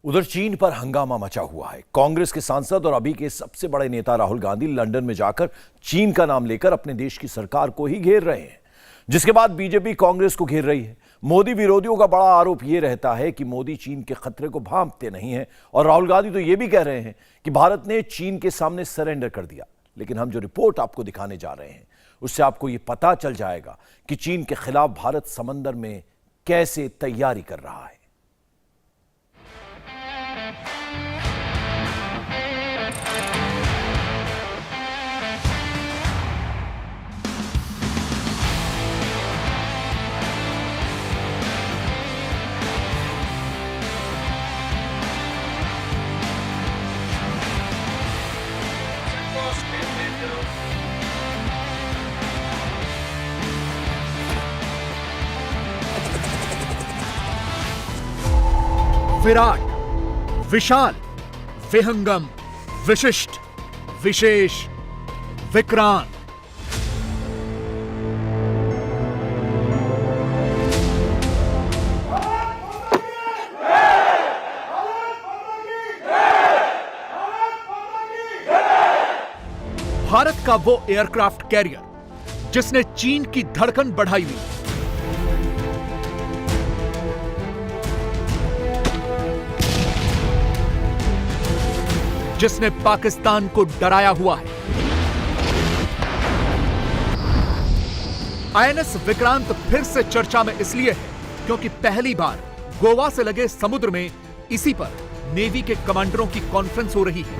उधर चीन पर हंगामा मचा हुआ है। कांग्रेस के सांसद और अभी के सबसे बड़े नेता राहुल गांधी लंदन में जाकर चीन का नाम लेकर अपने देश की सरकार को ही घेर रहे हैं, जिसके बाद बीजेपी कांग्रेस को घेर रही है। मोदी विरोधियों का बड़ा आरोप यह रहता है कि मोदी चीन के खतरे को भांपते नहीं हैं और राहुल गांधी तो यह भी कह रहे हैं कि भारत ने चीन के सामने सरेंडर कर दिया। लेकिन हम जो रिपोर्ट आपको दिखाने जा रहे हैं उससे आपको यह पता चल जाएगा कि चीन के खिलाफ भारत समंदर में कैसे तैयारी कर रहा है। विराट, विशाल, विहंगम, विशिष्ट, विशेष, विक्रांत। भारत का वो एयरक्राफ्ट कैरियर जिसने चीन की धड़कन बढ़ाई हुई, जिसने पाकिस्तान को डराया हुआ है। आईएनएस विक्रांत फिर से चर्चा में इसलिए है क्योंकि पहली बार गोवा से लगे समुद्र में इसी पर नेवी के कमांडरों की कॉन्फ्रेंस हो रही है।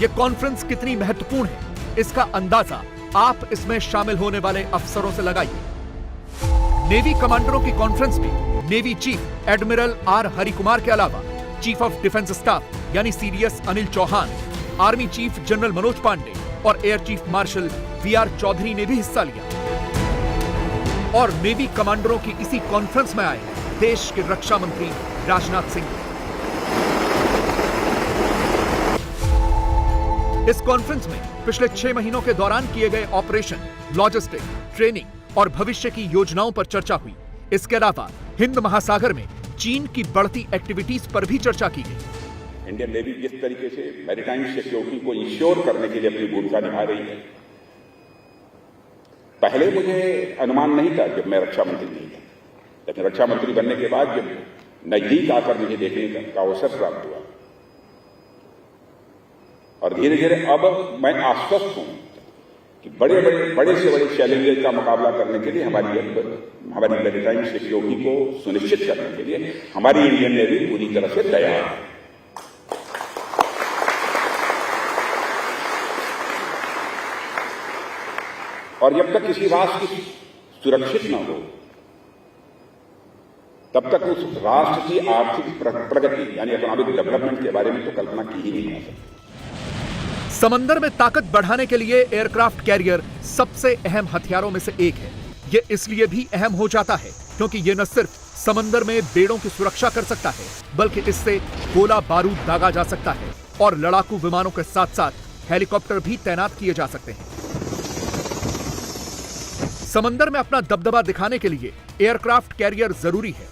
यह कॉन्फ्रेंस कितनी महत्वपूर्ण है, इसका अंदाजा आप इसमें शामिल होने वाले अफसरों से लगाइए। नेवी कमांडरों की कॉन्फ्रेंस में navy chief admiral R Harikumar के अलावा चीफ ऑफ डिफेंस स्टाफ यानी CDS Anil Chauhan, army chief general Manoj Pande और air chief marshal VR Chaudhari ने भी हिस्सा लिया। और नेवी कमांडरों की इसी कॉन्फ्रेंस में आए देश के रक्षा मंत्री राजनाथ सिंह। इस कॉन्फ्रेंस में पिछले 6 महीनों के दौरान किए गए ऑपरेशन, लॉजिस्टिक, ट्रेनिंग और भविष्य की योजनाओं पर चर्चा हुई। इसके अलावा हिंद महासागर में चीन की बढ़ती एक्टिविटीज पर भी चर्चा की गई। इंडियन नेवी जिस तरीके से मैरीटाइम सिक्योरिटी को इंश्योर करने के लिए अपनी भूमिका निभा रही है, पहले मुझे अनुमान नहीं था जब मैं रक्षा मंत्री नहीं था, लेकिन रक्षा मंत्री बनने के बाद जब नजदीक आकर मुझे देखने का अवसर प्राप्त हुआ और धीरे धीरे अब मैं आश्वस्त हूं कि बड़े से बड़े चैलेंजेस का मुकाबला करने के लिए हमारी मैरीटाइम सिक्योरिटी को सुनिश्चित करने के लिए हमारी इंडियन नेवी पूरी तरह से तैयार है। और जब तक किसी राष्ट्र की सुरक्षित न हो तब तक उस राष्ट्र की आर्थिक प्रगति यानी इकोनॉमिक डेवलपमेंट के बारे में तो कल्पना की ही नहीं जा सकती। समंदर में ताकत बढ़ाने के लिए एयरक्राफ्ट कैरियर सबसे अहम हथियारों में से एक है। यह इसलिए भी अहम हो जाता है क्योंकि यह न सिर्फ समंदर में बेड़ों की सुरक्षा कर सकता है, बल्कि इससे गोला बारूद दागा जा सकता है और लड़ाकू विमानों के साथ साथ हेलीकॉप्टर भी तैनात किए जा सकते हैं। समंदर में अपना दबदबा दिखाने के लिए एयरक्राफ्ट कैरियर जरूरी है।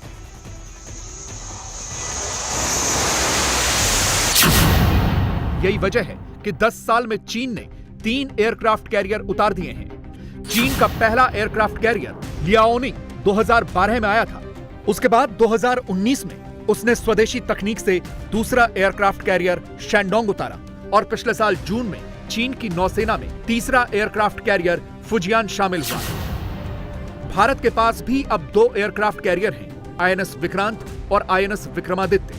यही वजह है कि 10 साल में चीन ने 3 एयरक्राफ्ट कैरियर उतार दिए हैं। चीन का पहला एयरक्राफ्ट कैरियर लियाओनिंग 2012 में आया था। उसके बाद 2019 में उसने स्वदेशी तकनीक से दूसरा एयरक्राफ्ट कैरियर शैंडोंग उतारा और पिछले साल जून में चीन की नौसेना में तीसरा एयरक्राफ्ट कैरियर फुजियान शामिल हुआ। भारत के पास भी अब 2 एयरक्राफ्ट कैरियर हैं, आईएनएस विक्रांत और आईएनएस विक्रमादित्य।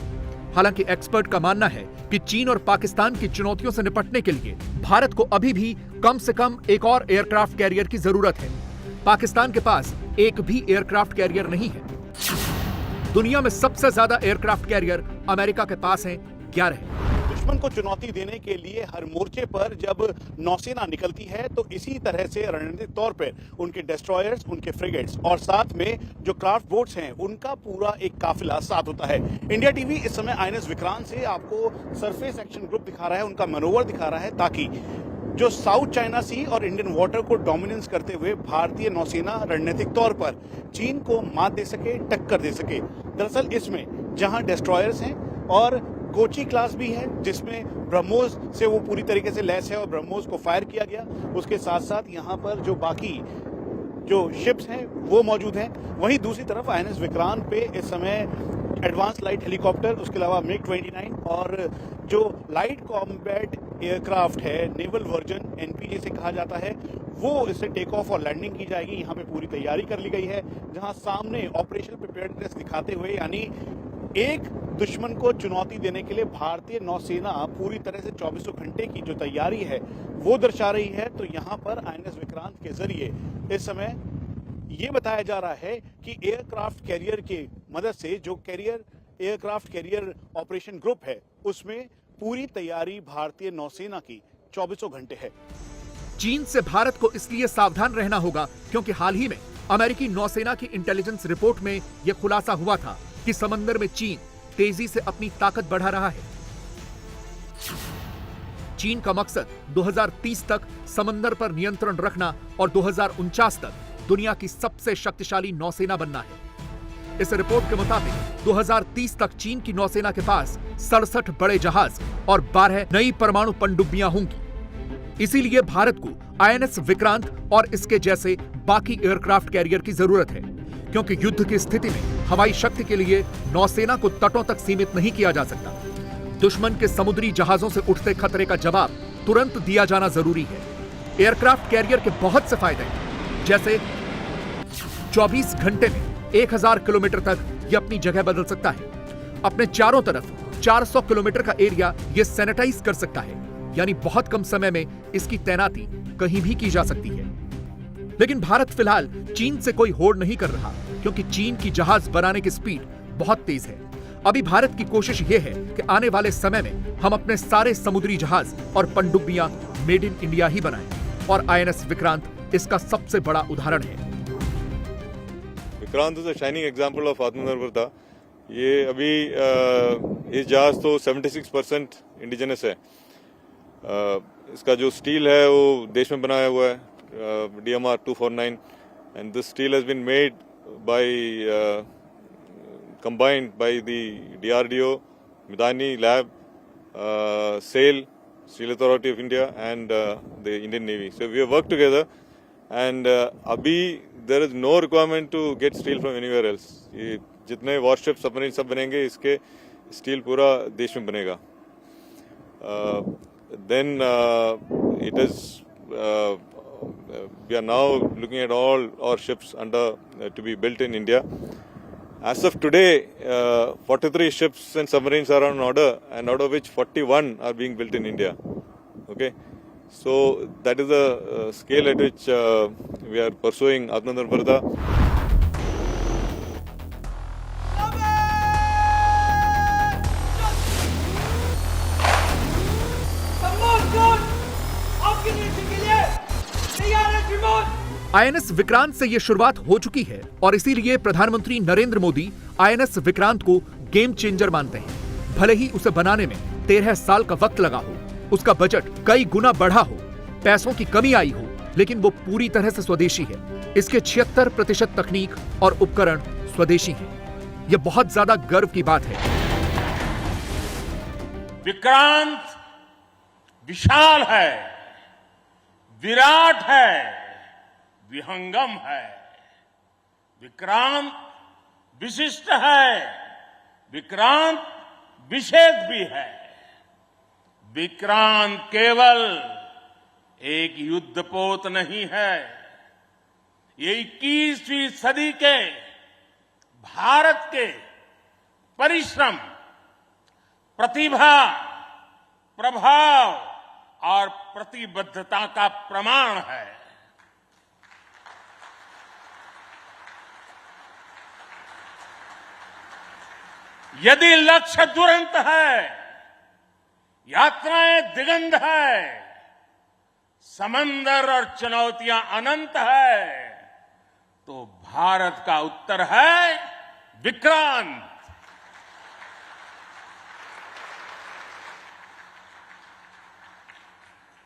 हालांकि एक्सपर्ट का मानना है कि चीन और पाकिस्तान की चुनौतियों से निपटने के लिए भारत को अभी भी कम से कम एक और एयरक्राफ्ट कैरियर की जरूरत है। पाकिस्तान के पास एक भी एयरक्राफ्ट कैरियर नहीं है। दुनिया में सबसे ज्यादा एयरक्राफ्ट कैरियर अमेरिका के पास हैं, 11। दुश्मन को चुनौती देने के लिए हर मोर्चे पर जब नौसेना निकलती है तो इसी तरह से रणनीतिक तौर पर उनके डेस्ट्रॉयर्स, उनके फ्रिगेट्स और साथ में जो क्राफ्ट बोट्स हैं उनका पूरा एक काफिला साथ होता है। इंडिया टीवी इस समय आईएनएस विक्रांत से आपको सरफेस एक्शन ग्रुप दिखा रहा है, उनका मैनोवर दिखा रहा है, ताकि जो साउथ चाइना सी और इंडियन वाटर को डोमिनेंस करते हुए भारतीय नौसेना रणनीतिक तौर पर चीन को मात दे सके, टक्कर दे सके। दरअसल इसमें जहां डिस्ट्रॉयर्स हैं, और कोची क्लास भी है जिसमें ब्रह्मोस से वो पूरी तरीके से लैस है और ब्रह्मोस को फायर किया गया। उसके साथ साथ यहाँ पर जो बाकी जो शिप्स हैं वो मौजूद हैं। वहीं दूसरी तरफ आईएनएस विक्रांत पे इस समय एडवांस लाइट हेलीकॉप्टर, उसके अलावा MiG-29 और जो लाइट कॉम्बैट एयरक्राफ्ट है, नेवल वर्जन एनपीए से कहा जाता है, वो इससे टेक ऑफ और लैंडिंग की जाएगी। यहाँ पे पूरी तैयारी कर ली गई है, जहाँ सामने ऑपरेशनल प्रिपेयर्डनेस दिखाते हुए यानी एक दुश्मन को चुनौती देने के लिए भारतीय नौसेना पूरी तरह से 24 घंटे की जो तैयारी है वो दर्शा रही है। तो यहाँ पर आईएनएस विक्रांत के जरिए इस समय ये बताया जा रहा है कि एयरक्राफ्ट कैरियर की मदद से जो एयरक्राफ्ट कैरियर ऑपरेशन ग्रुप है उसमें पूरी तैयारी भारतीय नौसेना की 24 घंटे है। चीन से भारत को इसलिए सावधान रहना होगा क्योंकि हाल ही में अमेरिकी नौसेना की इंटेलिजेंस रिपोर्ट में यह खुलासा हुआ था कि समंदर में चीन तेजी से अपनी ताकत बढ़ा रहा है। चीन का मकसद 2030 तक समंदर पर नियंत्रण रखना और 2049 तक दुनिया की सबसे शक्तिशाली नौसेना बनना है। इस रिपोर्ट के मुताबिक 2030 तक चीन की नौसेना के पास 67 बड़े जहाज और 12 नई परमाणु पनडुब्बियां होंगी। इसीलिए भारत को आईएनएस विक्रांत और इसके जैसे बाकी एयरक्राफ्ट कैरियर की जरूरत है, क्योंकि युद्ध की स्थिति में हवाई शक्ति के लिए नौसेना को तटों तक सीमित नहीं किया जा सकता। दुश्मन के समुद्री जहाजों से उठते खतरे का जवाब तुरंत दिया जाना जरूरी है। एयरक्राफ्ट कैरियर के बहुत से फायदे हैं, जैसे 24 घंटे में 1000 किलोमीटर तक यह अपनी जगह बदल सकता है। अपने चारों तरफ 400 किलोमीटर का एरिया यह सैनिटाइज कर सकता है, यानी बहुत कम समय में इसकी तैनाती कहीं भी की जा सकती है। लेकिन भारत फिलहाल चीन से कोई होड़ नहीं कर रहा, क्योंकि चीन की जहाज बनाने की स्पीड बहुत तेज है। अभी भारत की कोशिश यह है कि आने वाले समय में हम अपने सारे समुद्री जहाज और पनडुब्बियां मेड इन इंडिया ही बनाएं, और आईएनएस विक्रांत इसका सबसे बड़ा उदाहरण है। Vikrant is a shining example of आत्मनिर्भरता। ये अभी इस जहाज तो 76% इंडिजिनस है। इसका जो स्टील है वो देश में बनाया हुआ है, DMR 249, and this steel has been made by combined by the DRDO, Midani Lab, SAIL, Steel Authority of India, and the Indian Navy. So we have worked together, and abhi there is no requirement to get steel from anywhere else. ये जितने warships submarine सब बनेंगे, इसके steel पूरा देश में बनेगा। Then it is we are now looking at all our ships under to be built in India. As of today, 43 ships and submarines are on order, and out of which 41 are being built in India. Okay, so that is the scale at which we are pursuing Atmanirbharta. INS Vikrant से यह शुरुआत हो चुकी है, और इसीलिए प्रधानमंत्री Narendra Modi INS Vikrant को गेम चेंजर मानते हैं। भले ही उसे बनाने में 13 साल का वक्त लगा हो, उसका बजट कई गुना बढ़ा हो, पैसों की कमी आई हो, लेकिन वो पूरी तरह से स्वदेशी है। इसके 76% तकनीक और उपकरण स्वदेशी हैं। यह बहुत ज्यादा गर्व की बात है। विक्रांत विशाल है, विराट है, विहंगम है। विक्रांत विशिष्ट है, विक्रांत विशेष भी है। विक्रांत केवल एक युद्धपोत नहीं है, ये 21वीं सदी के भारत के परिश्रम, प्रतिभा, प्रभाव और प्रतिबद्धता का प्रमाण है। यदि लक्ष्य दुरंत है, यात्राएं दिगंत है, समंदर और चुनौतियां अनंत है, तो भारत का उत्तर है विक्रांत।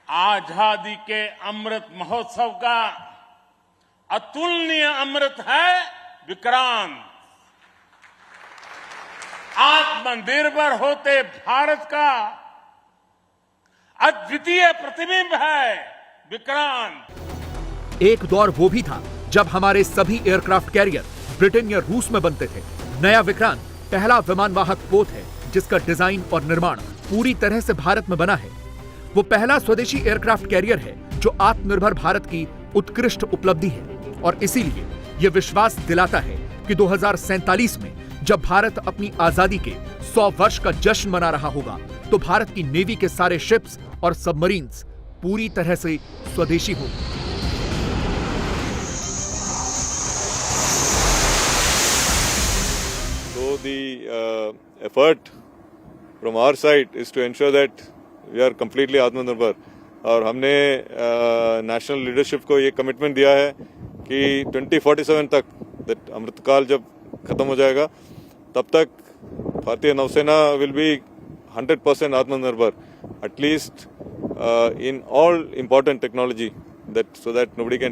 आजादी के अमृत महोत्सव का अतुलनीय अमृत है विक्रांत। आत्मनिर्भर होते भारत का अद्वितीय प्रतिबिंब है विक्रांत। एक दौर वो भी था जब हमारे सभी एयरक्राफ्ट कैरियर ब्रिटेन या रूस में बनते थे। नया विक्रांत पहला विमानवाहक पोत है जिसका डिजाइन और निर्माण पूरी तरह से भारत में बना है। वो पहला स्वदेशी एयरक्राफ्ट कैरियर है जो आत्मनिर्भर भारत की उत्कृष्ट उपलब्धि है और इसीलिए यह विश्वास दिलाता है कि 2047 में जब भारत अपनी आजादी के 100 वर्ष का जश्न मना रहा होगा तो भारत की नेवी के सारे शिप्स और सबमरीन्स पूरी तरह से स्वदेशी होंगे। So the effort from our side is to ensure that we are completely आत्मनिर्भर और हमने नेशनल लीडरशिप को ये कमिटमेंट दिया है कि 2047 तक that अमृतकाल जब खत्म हो जाएगा तब तक भारतीय नौसेना will be 100% आत्मनिर्भर at least in all important technology that so that nobody can